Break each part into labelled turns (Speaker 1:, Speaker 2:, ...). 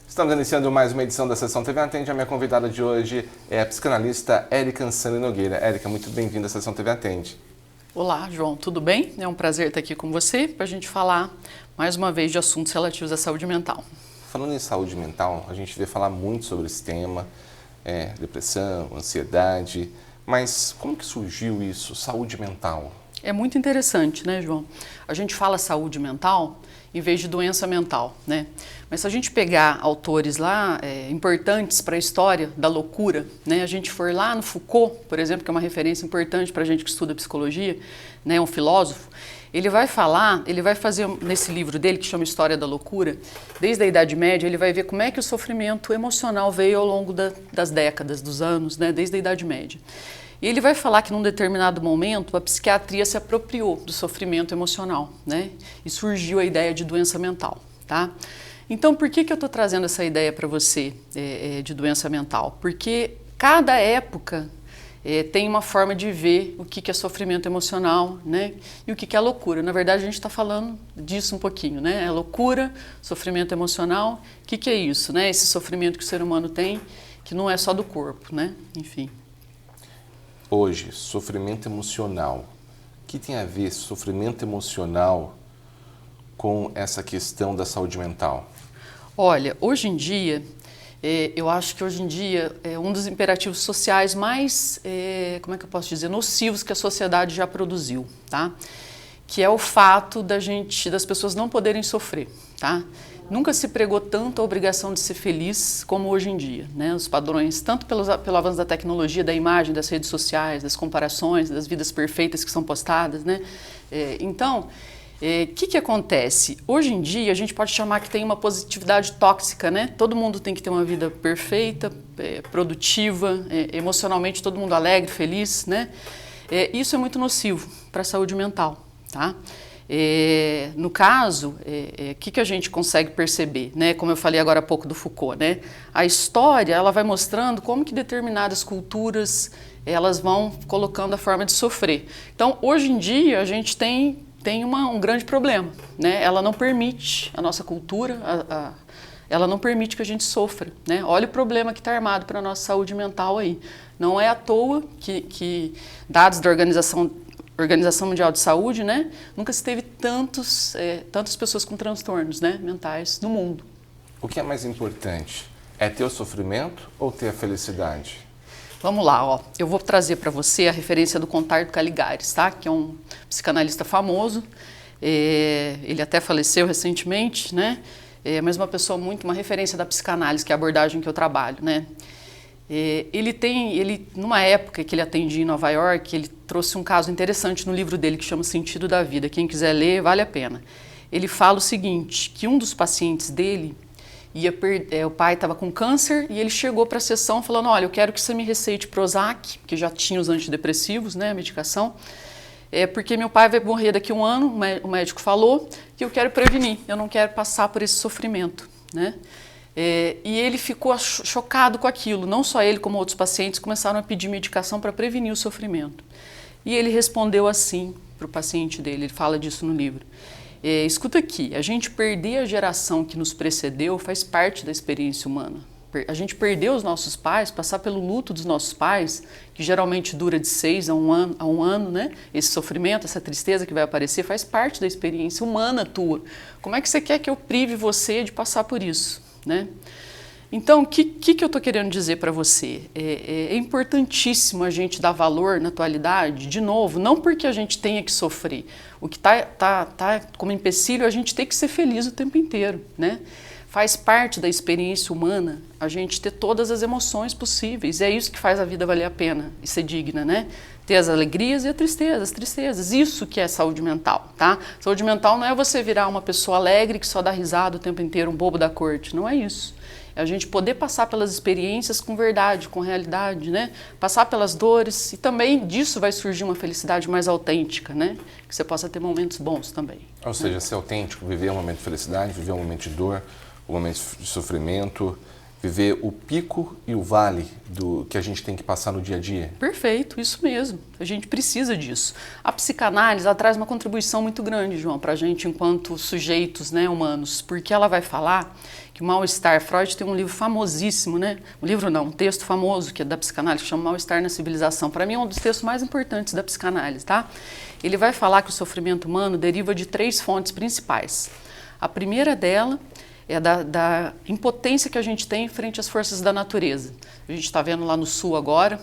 Speaker 1: Estamos iniciando mais uma edição da Sessão TV Atende. A minha convidada de hoje é a psicanalista Érica Ansani Nogueira. Érica, muito bem-vinda à Sessão TV Atende.
Speaker 2: Olá, João, tudo bem? É um prazer estar aqui com você para a gente falar mais uma vez de assuntos relativos à saúde mental.
Speaker 1: Falando em saúde mental, a gente vê falar muito sobre esse tema, depressão, ansiedade, mas como que surgiu isso, saúde mental?
Speaker 2: É muito interessante, né, João? A gente fala saúde mental em vez de doença mental, né? Mas se a gente pegar autores lá importantes para a história da loucura, né? A gente for lá no Foucault, por exemplo, que é uma referência importante para a gente que estuda psicologia, né? Um filósofo, ele vai fazer nesse livro dele que chama História da Loucura, desde a Idade Média, ele vai ver como é que o sofrimento emocional veio ao longo das décadas, dos anos, né? Desde a Idade Média. E ele vai falar que num determinado momento a psiquiatria se apropriou do sofrimento emocional, né? E surgiu a ideia de doença mental, tá? Então, por que eu estou trazendo essa ideia para você de doença mental? Porque cada época tem uma forma de ver o que é sofrimento emocional, né? E o que é loucura. Na verdade, a gente está falando disso um pouquinho, né? É loucura, sofrimento emocional. O que é isso, né? Esse sofrimento que o ser humano tem, que não é só do corpo, né? Enfim.
Speaker 1: Hoje, sofrimento emocional. O que tem a ver sofrimento emocional com essa questão da saúde mental?
Speaker 2: Olha, hoje em dia, eu acho que hoje em dia é um dos imperativos sociais mais, como é que eu posso dizer, nocivos que a sociedade já produziu, tá? Que é o fato das pessoas não poderem sofrer, tá? Nunca se pregou tanto a obrigação de ser feliz como hoje em dia, né? Os padrões, tanto pelo avanço da tecnologia, da imagem, das redes sociais, das comparações, das vidas perfeitas que são postadas, né? Então, o que acontece? Hoje em dia, a gente pode chamar que tem uma positividade tóxica, né? Todo mundo tem que ter uma vida perfeita, produtiva, emocionalmente todo mundo alegre, feliz, né? Isso é muito nocivo para a saúde mental, tá? No caso, o que a gente consegue perceber, né? Como eu falei agora há pouco do Foucault, né? A história ela vai mostrando como que determinadas culturas elas vão colocando a forma de sofrer. Então, hoje em dia, a gente tem um grande problema, né? Ela não permite, a nossa cultura, ela não permite que a gente sofra, né? Olha o problema que está armado para a nossa saúde mental aí. Não é à toa que dados da Organização Mundial de Saúde, né? Nunca se teve tantas pessoas com transtornos, né, mentais no mundo.
Speaker 1: O que é mais importante? É ter o sofrimento ou ter a felicidade?
Speaker 2: Vamos lá, ó. Eu vou trazer para você a referência do Contardo Caligares, tá? Que é um psicanalista famoso. Ele até faleceu recentemente, né? Mas uma uma referência da psicanálise, que é a abordagem que eu trabalho, né? Numa época que ele atendia em Nova York, ele trouxe um caso interessante no livro dele que chama Sentido da Vida. Quem quiser ler, vale a pena. Ele fala o seguinte, que um dos pacientes dele, o pai estava com câncer e ele chegou para a sessão falando, olha, eu quero que você me receite Prozac, que já tinha os antidepressivos, né, a medicação, porque meu pai vai morrer daqui a um ano, o médico falou, que eu quero prevenir, eu não quero passar por esse sofrimento, né? E ele ficou chocado com aquilo, não só ele como outros pacientes começaram a pedir medicação para prevenir o sofrimento. E ele respondeu assim para o paciente dele, ele fala disso no livro. Escuta aqui, a gente perder a geração que nos precedeu faz parte da experiência humana. A gente perdeu os nossos pais, passar pelo luto dos nossos pais, que geralmente dura de 6 a um ano, né? Esse sofrimento, essa tristeza que vai aparecer faz parte da experiência humana tua. Como é que você quer que eu prive você de passar por isso, né? Então, o que eu estou querendo dizer para você? É importantíssimo a gente dar valor na atualidade, de novo, não porque a gente tenha que sofrer. O que tá como empecilho é a gente ter que ser feliz o tempo inteiro, né? Faz parte da experiência humana a gente ter todas as emoções possíveis. É isso que faz a vida valer a pena e ser digna, né? Ter as alegrias e as tristezas. Isso que é saúde mental, tá? Saúde mental não é você virar uma pessoa alegre que só dá risada o tempo inteiro, um bobo da corte. Não é isso. É a gente poder passar pelas experiências com verdade, com realidade, né? Passar pelas dores e também disso vai surgir uma felicidade mais autêntica, né? Que você possa ter momentos bons também.
Speaker 1: Ou seja, ser autêntico, viver um momento de felicidade, viver um momento de dor, um momento de sofrimento, Viver o pico e o vale do que a gente tem que passar no dia a dia.
Speaker 2: Perfeito, isso mesmo. A gente precisa disso. A psicanálise, ela traz uma contribuição muito grande, João, para a gente enquanto sujeitos, né, humanos, porque ela vai falar que o mal-estar, Freud tem um livro famosíssimo, né? Um livro não, um texto famoso que é da psicanálise, que chama Mal-Estar na Civilização. Para mim é um dos textos mais importantes da psicanálise, tá? Ele vai falar que o sofrimento humano deriva de 3 fontes principais. A primeira dela é da impotência que a gente tem frente às forças da natureza. A gente está vendo lá no sul agora,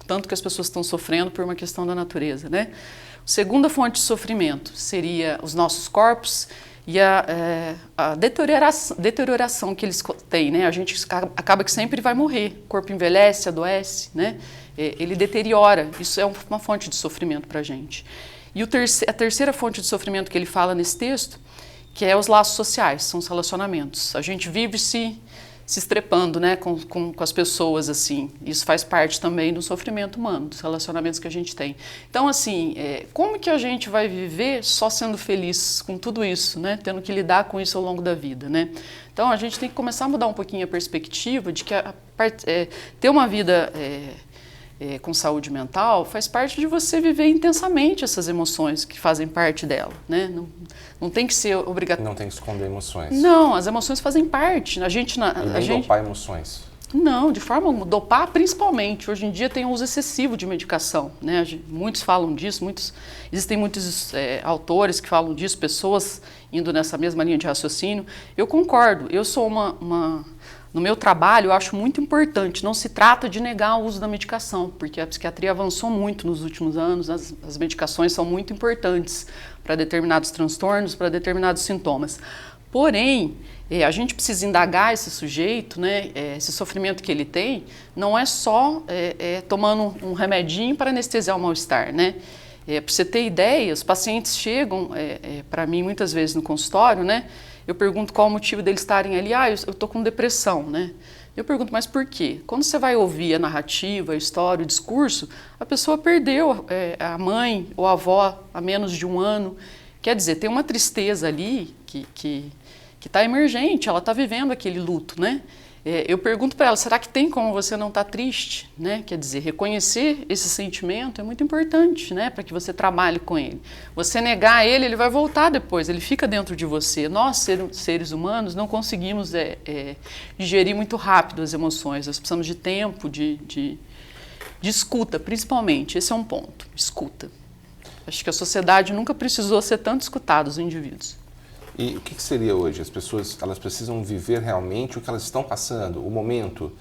Speaker 2: tanto que as pessoas estão sofrendo por uma questão da natureza, né? A segunda fonte de sofrimento seria os nossos corpos e a deterioração que eles têm, né? A gente acaba que sempre vai morrer, o corpo envelhece, adoece, né? Ele deteriora, isso é uma fonte de sofrimento para a gente. E a terceira fonte de sofrimento que ele fala nesse texto, que é os laços sociais, são os relacionamentos. A gente vive se estrepando, né, com as pessoas, assim. Isso faz parte também do sofrimento humano, dos relacionamentos que a gente tem. Então, assim, como que a gente vai viver só sendo feliz com tudo isso, né, tendo que lidar com isso ao longo da vida, né? Então, a gente tem que começar a mudar um pouquinho a perspectiva de que ter uma vida com saúde mental faz parte de você viver intensamente essas emoções que fazem parte dela, né? Não tem que ser obrigatório.
Speaker 1: Não tem que esconder emoções.
Speaker 2: Não, as emoções fazem parte.
Speaker 1: E nem dopar emoções.
Speaker 2: Não, de forma alguma. Dopar, principalmente. Hoje em dia tem um uso excessivo de medicação, né? Muitos falam disso, existem muitos autores que falam disso, pessoas indo nessa mesma linha de raciocínio. Eu concordo. Eu sou no meu trabalho, eu acho muito importante, não se trata de negar o uso da medicação, porque a psiquiatria avançou muito nos últimos anos, as medicações são muito importantes para determinados transtornos, para determinados sintomas. Porém, a gente precisa indagar esse sujeito, né, esse sofrimento que ele tem, não é só tomando um remedinho para anestesiar o mal-estar, né? Para você ter ideia, os pacientes chegam para mim muitas vezes no consultório, né? Eu pergunto qual o motivo deles estarem ali. Eu estou com depressão, né? Eu pergunto, mas por quê? Quando você vai ouvir a narrativa, a história, o discurso, a pessoa perdeu a mãe ou a avó há menos de um ano. Quer dizer, tem uma tristeza ali que está emergente, ela está vivendo aquele luto, né? Eu pergunto para ela, será que tem como você não estar triste, né? Quer dizer, reconhecer esse sentimento é muito importante, né? Para que você trabalhe com ele. Você negar ele, ele vai voltar depois, ele fica dentro de você. Nós, seres humanos, não conseguimos digerir muito rápido as emoções. Nós precisamos de tempo, de escuta, principalmente. Esse é um ponto, escuta. Acho que a sociedade nunca precisou ser tanto escutada, os indivíduos.
Speaker 1: E o que seria hoje? As pessoas, elas precisam viver realmente o que elas estão passando, o momento.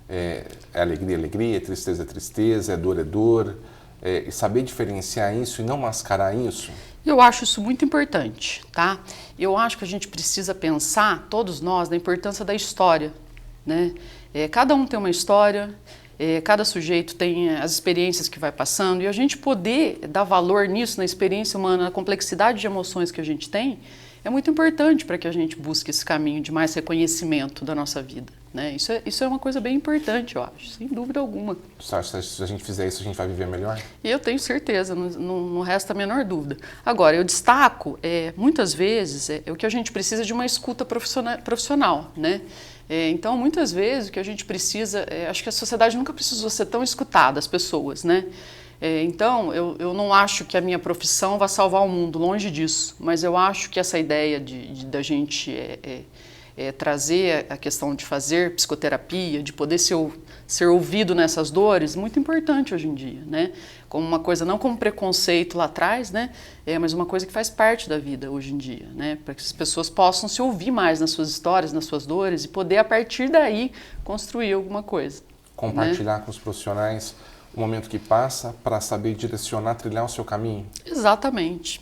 Speaker 1: É alegria, alegria, é tristeza, tristeza, é dor, e saber diferenciar isso e não mascarar isso?
Speaker 2: Eu acho isso muito importante, tá? Eu acho que a gente precisa pensar, todos nós, na importância da história, né? Cada um tem uma história, cada sujeito tem as experiências que vai passando, e a gente poder dar valor nisso, na experiência humana, na complexidade de emoções que a gente tem, é muito importante para que a gente busque esse caminho de mais reconhecimento da nossa vida, né? Isso é uma coisa bem importante, eu acho, sem dúvida alguma.
Speaker 1: Você acha que se a gente fizer isso, a gente vai viver melhor?
Speaker 2: Eu tenho certeza, não resta a menor dúvida. Agora, eu destaco, muitas vezes, o que a gente precisa de uma escuta profissional, né? Então, muitas vezes, o que a gente precisa, acho que a sociedade nunca precisou ser tão escutada, as pessoas, né? Então, eu não acho que a minha profissão vai salvar o mundo, longe disso, mas eu acho que essa ideia da gente trazer a questão de fazer psicoterapia, de poder ser ouvido nessas dores, muito importante hoje em dia, né? Como uma coisa, não como preconceito lá atrás, né? Mas uma coisa que faz parte da vida hoje em dia, né? Para que as pessoas possam se ouvir mais nas suas histórias, nas suas dores e poder, a partir daí, construir alguma coisa.
Speaker 1: Compartilhar,
Speaker 2: né?
Speaker 1: Com os profissionais o momento que passa para saber direcionar, trilhar o seu caminho.
Speaker 2: Exatamente.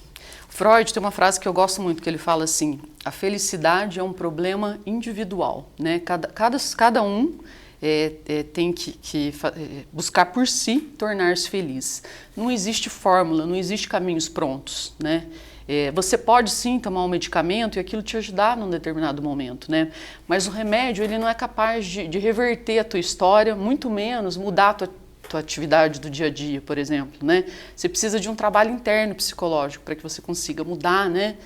Speaker 2: Freud tem uma frase que eu gosto muito, que ele fala assim, a felicidade é um problema individual, né? Cada um tem que buscar por si tornar-se feliz. Não existe fórmula, não existe caminhos prontos, né? Você pode sim tomar um medicamento e aquilo te ajudar num determinado momento, né? Mas o remédio, ele não é capaz de reverter a tua história, muito menos mudar tua atividade do dia a dia, por exemplo, né? Você precisa de um trabalho interno psicológico para que você consiga mudar, né?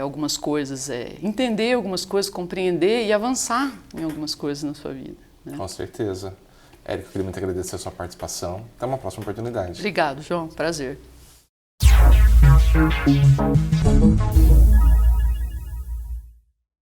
Speaker 2: Algumas coisas, entender algumas coisas, compreender e avançar em algumas coisas na sua vida, né?
Speaker 1: Com certeza. Érica, eu queria muito agradecer a sua participação. Até uma próxima oportunidade.
Speaker 2: Obrigado, João. Prazer.